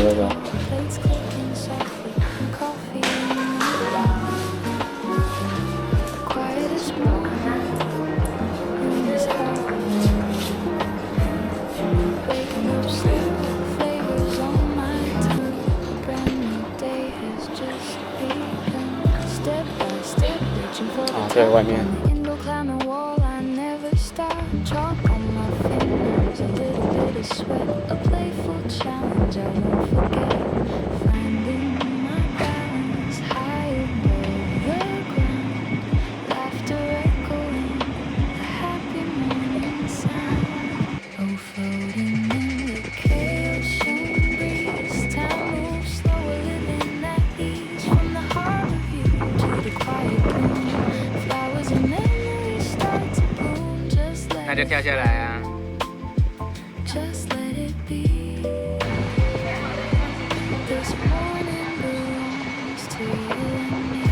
走走。啊，对，外面。 sweat, a playful challenge I won't forget. Finding my balance high above the ground. Laughter echoing, a happy morning sound. Oh, floating in the chaos breeze. Time moves slower, living at ease. From the heart of you to the quiet room. Flowers and memories start to bloom. Just let 那就跳下来啊。 Just let it be. This morning belongs to you and me.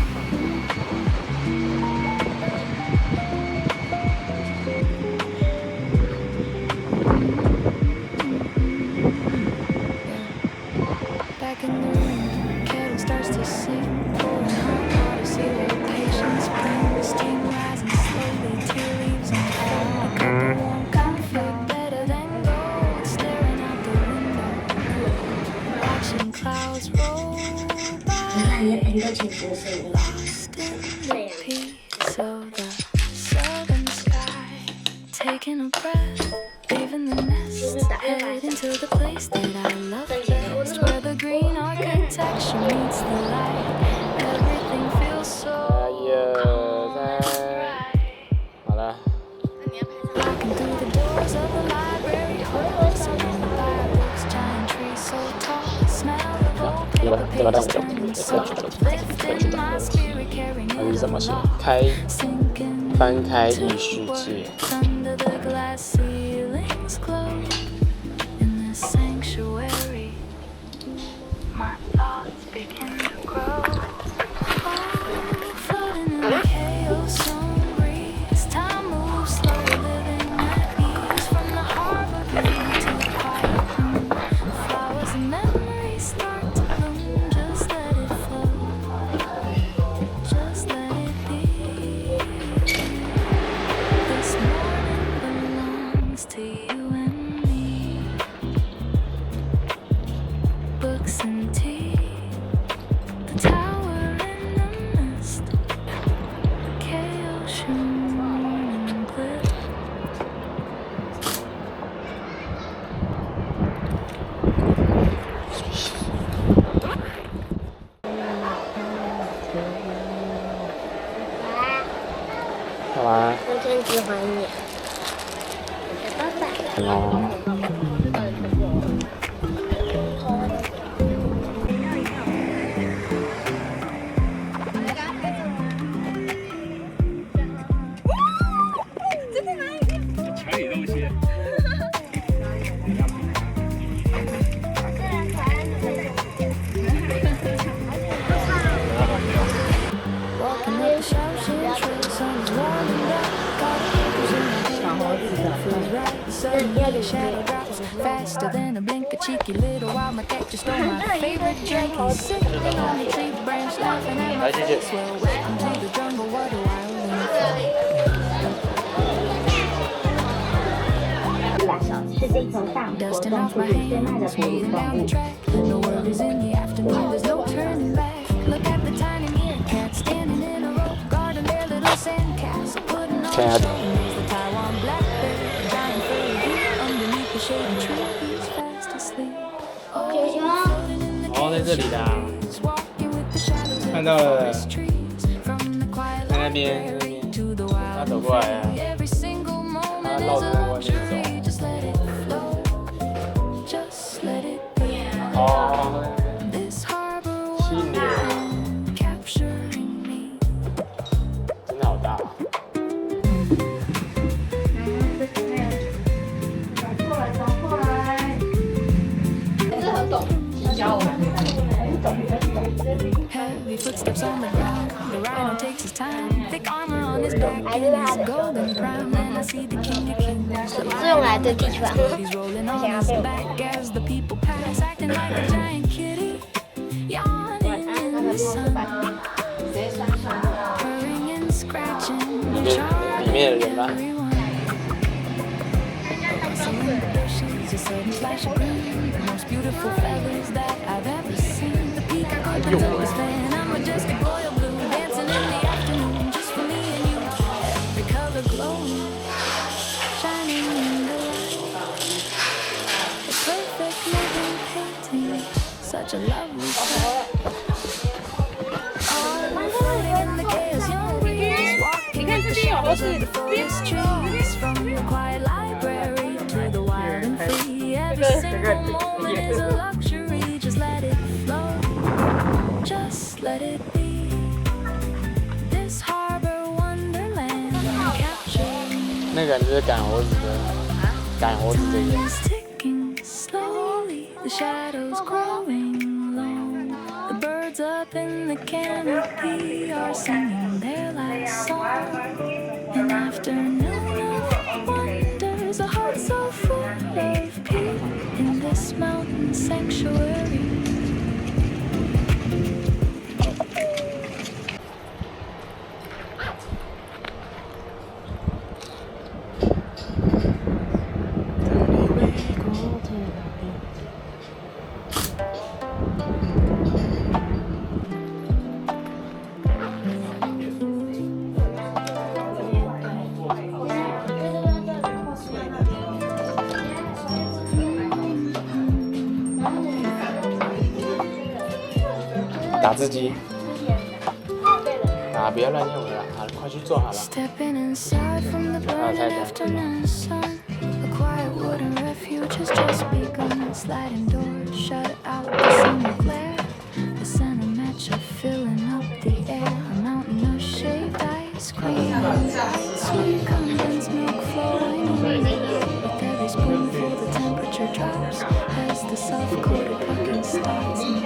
Back in the room, kettle starts to sing. Pouring hot water, see what patience brings. Steam rising slowly, tea leaves unfold. A cup of warm comfort, better than gold. Staring out the window, watching clouds roll by. Lost in the peace of the southern sky. Taking a breath, leaving the nest, heading to the place that I love best, where the green architecture meets the light. Everything feels so right. 好了。 Walking through the doors of the library hall, surrounded by books, giant trees so tall. Smell of old paper pages turning soft, lifting my spirit, carrying it aloft. Sinking 翻开异世界。 under the glass ceilings glow. In this sanctuary, my thoughts begin to grow. Oh, floating in the chaos zone breeze. Time moves slower, living at ease. From the harbor view to the quiet room. Flowers and memories start to bloom. Just let it flow. Just let it be. This morning belongs to you and me. Books and tea, the tower in the mist, chaos and bliss. 干嘛？我真喜欢你，爸爸。哦。 抢你东西。 Walking up the Shawshank Trail, sun is warming up. Got papers in my hand, feels right. Suddenly a shadow drops faster than a blink. A cheeky little wild macaque just stole my favorite drink. He's sitting on the tree branch, laughing at my face. Well, welcome to the jungle, what a wild info. 是这头大美国 Dusting 中 off 出 my 土最慢的 hands, 哺乳 moving 动 down 物 the。track. No worries in the afternoon, there's no turning back. Look at the tiny meerkats standing in a row, guarding their little sandcastle, putting on a show. And there's the Taiwan black bear, a giant furry deer underneath the shady tree. He's fast asleep. Oh, floating in the 哦，在这里的啊。 trees, walking with the shadows of 看 the 到了， forest trees. From the quiet 在那边， library to the 他 wild 走过来啊。 every single 他 moment 绕 is 着 a 那个外面 luxury. Just let it flow. Just let it be. 走。哦。 This harbor 犀牛， won't capturing me. 真的好大。过来，走过来。真的很懂，请教我。 Heavy footsteps steps on the ground. The rhino takes his time, thick armor on his back, and his golden prime. And I see the king of kings, the 是用来对地方。 he's rolling on his back as the people pass, acting like a giant kitty, yawning in the sun, purring and scratching, 里面的人吗？ a sudden flash of green, the most beautiful feathers that I've ever seen. The peacock opens up his fan, I'm majestic royal blue, dancing in the afternoon, just for me and you. Every color glowing, shining in the light. A perfect living painting, such a lovely sight. All floating in the chaos, young breeze, walking in the shadows of the forest trees, from the quiet library to the wild and free. Every single moment is a luxury. Just let it flow, just let it be. This harbor wonderland capturing. 那个就是赶猴子的，赶猴子这 Time 个。 is ticking slowly. The shadows growing long. The birds up in the canopy are singing their last song. An afternoon of wonders, a heart so full of peace in this mountain sanctuary.打字机。啊，不要乱用了，啊，快去做好了。 Stepping inside from the burning afternoon sun. A quiet wooden refuge has just begun. Sliding doors shut out the summer glare. The scent of matcha filling up the air. A mountain of shaved ice cream. Sweet condensed milk flowing over. With every spoonful the temperature drops as the soft-coated pumpkin starts and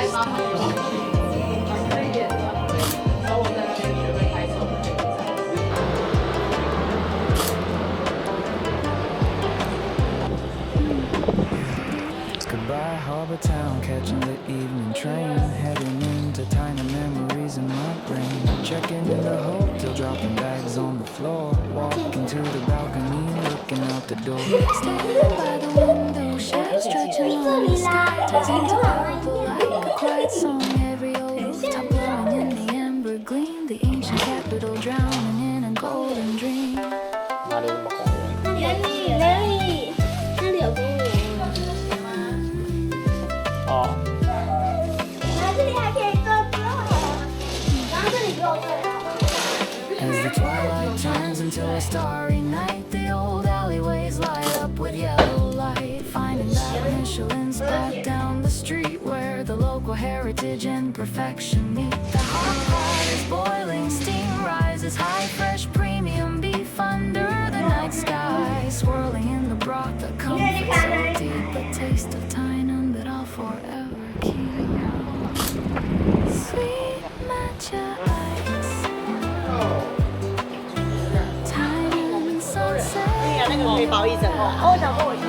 stops. Goodbye Harbor Town, catching the evening train, heading into tiny memories in my brain. Checking in the hotel, dropping bags on the floor, walking to the balcony, looking out the door. Standing by the window, shadows stretching on the sky, turns into purple like a quiet song. Every old rooftop glowing in the amber gleam, the ancient capital drowning in a golden dream. 哪里那么公园？哪里？那里有公园。 哦。这里还可以坐车，然后这里不用坐。 As the twilight turns into a starry night, the old alleyways light up with yellow light. Finding that Michelin spot down the street where the local heritage and perfection meet. The hot pot is boiling, steam rises high, fresh premium beef under the night sky. Swirling in the broth, the comfort so deep, a taste of Thai naan that I'll forever keep. Sweet matcha ice. Time and sunset. 那个可以包一整哦。哦，我想说我。